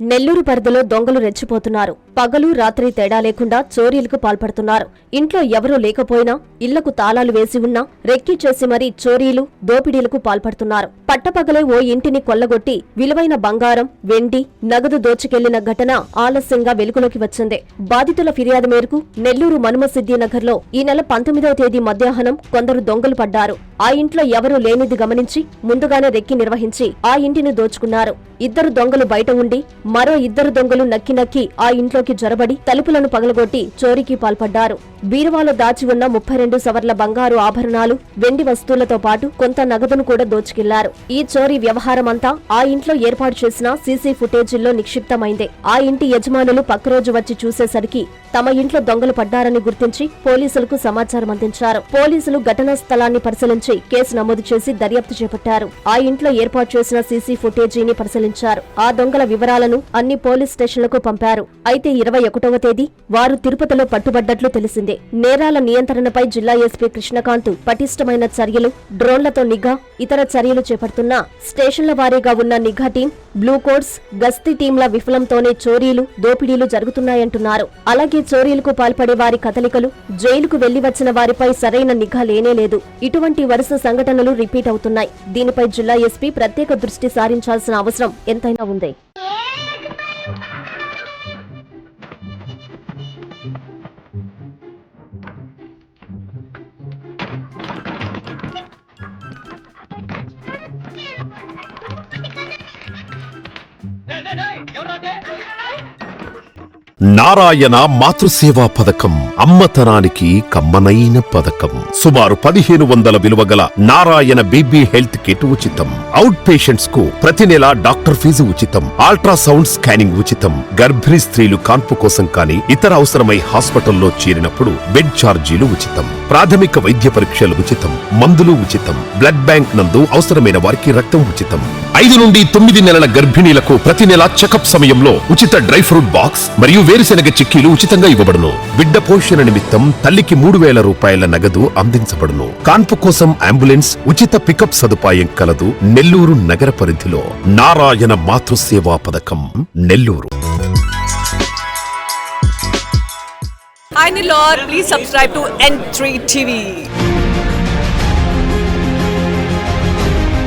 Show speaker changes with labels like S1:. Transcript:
S1: నెల్లూరు పరిధిలో దొంగలు రెచ్చిపోతున్నారు. పగలు రాత్రి తేడా లేకుండా చోరీలకు పాల్పడుతున్నారు. ఇంట్లో ఎవరూ లేకపోయినా ఇళ్లకు తాళాలు వేసి ఉన్నా రెక్కి చేసి మరీ చోరీలు, దోపిడీలకు పాల్పడుతున్నారు. పట్టపగలే ఓ ఇంటిని కొల్లగొట్టి విలువైన బంగారం, వెండి, నగదు దోచుకెళ్లిన ఘటన ఆలస్యంగా వెలుగులోకి వచ్చింది. బాధితుల ఫిర్యాదు మేరకు నెల్లూరు మనుమసిద్ధి నగర్లో ఈ నెల 19వ తేదీ మధ్యాహ్నం కొందరు దొంగలు పడ్డారు. ఆ ఇంట్లో ఎవరూ లేనిది గమనించి ముందుగానే రెక్కి నిర్వహించి ఆ ఇంటిని దోచుకున్నారు. ఇద్దరు దొంగలు బయట ఉండి మరో ఇద్దరు దొంగలు నక్కి ఆ ఇంట్లోకి జొరబడి తలుపులను పగలగొట్టి చోరీకి పాల్పడ్డారు. బీరువాలో దాచి ఉన్న 32 సవర్ల బంగారు ఆభరణాలు, వెండి వస్తువులతో పాటు కొంత నగదును కూడా దోచుకెళ్లారు. ఈ చోరీ వ్యవహారమంతా ఆ ఇంట్లో ఏర్పాటు చేసిన సీసీ ఫుటేజీల్లో నిక్షిప్తమైంది. ఆ ఇంటి యజమానులు పక్క రోజు వచ్చి చూసేసరికి తమ ఇంట్లో దొంగలు పడ్డారని గుర్తించి పోలీసులకు సమాచారం అందించారు. పోలీసులు ఘటనా స్థలాన్ని పరిశీలించి కేసు నమోదు చేసి దర్యాప్తు చేపట్టారు. ఆ ఇంట్లో ఏర్పాటు చేసిన సీసీ ఫుటేజీని పరిశీలించారు. ఆ దొంగల వివరాలను అన్ని పోలీస్ స్టేషన్లకు పంపారు. అయితే 21వ తేదీ వారు తిరుపతిలో పట్టుబడ్డట్లు తెలిసిందే. నేరాల నియంత్రణపై జిల్లా ఎస్పీ కృష్ణకాంత్ పటిష్టమైన చర్యలు, డ్రోన్లతో నిఘా, ఇతర చర్యలు చేపడుతున్నా స్టేషన్ల వారీగా ఉన్న నిఘా టీం, బ్లూ కోడ్స్, గస్తీ టీంల విఫలంతోనే చోరీలు, దోపిడీలు జరుగుతున్నాయంటున్నారు. అలాగే చోరీలకు పాల్పడే వారి కదలికలు, జైలుకు వెళ్లి వచ్చిన వారిపై సరైన నిఘా లేనేలేదు. ఇటువంటి వరుస సంఘటనలు రిపీట్ అవుతున్నాయి. దీనిపై జిల్లా ఎస్పీ ప్రత్యేక దృష్టి సారించాల్సిన అవసరం ఎంతైనా ఉంది.
S2: నారాయణ మాతృసేవా పథకం అమ్మతనానికి కమ్మనైన పథకం. సుమారు 1500 విలువగల నారాయణ బేబీ హెల్త్ కిట్ ఉచితం. అవుట్ పేషెంట్స్ కు ప్రతి నెల డాక్టర్ ఫీజు ఉచితం. అల్ట్రాసౌండ్ స్కానింగ్ ఉచితం. గర్భిణీ స్త్రీలు కాన్పు కోసం కానీ ఇతర అవసరమై హాస్పిటల్లో చేరినప్పుడు బెడ్ ఛార్జీలు ఉచితం. ప్రాథమిక వైద్య పరీక్షలు ఉచితం. మందులు ఉచితం. బ్లడ్ బ్యాంక్ నందు అవసరమైన వారికి రక్తం ఉచితం. 5 నుండి 9 నెలల గర్భిణీలకు ప్రతి నెల చెకప్ సమయంలో ఉచిత డ్రై ఫ్రూట్ బాక్స్ మరియు వేరుశెనగ చిక్కీలు ఉచితంగా ఇవ్వబడును. బిడ్డ పోషణ నిమిత్తం తల్లికి 3000 రూపాయల నగదు అందించబడును. కాన్పు కోసం అంబులెన్స్, ఉచిత పికప్ సదుపాయం కలదు. నెల్లూరు నగర పరిధిలో నారాయణ మాతృసేవా పథకం, Nellore.
S3: Hi Nilor, please subscribe to N3 TV.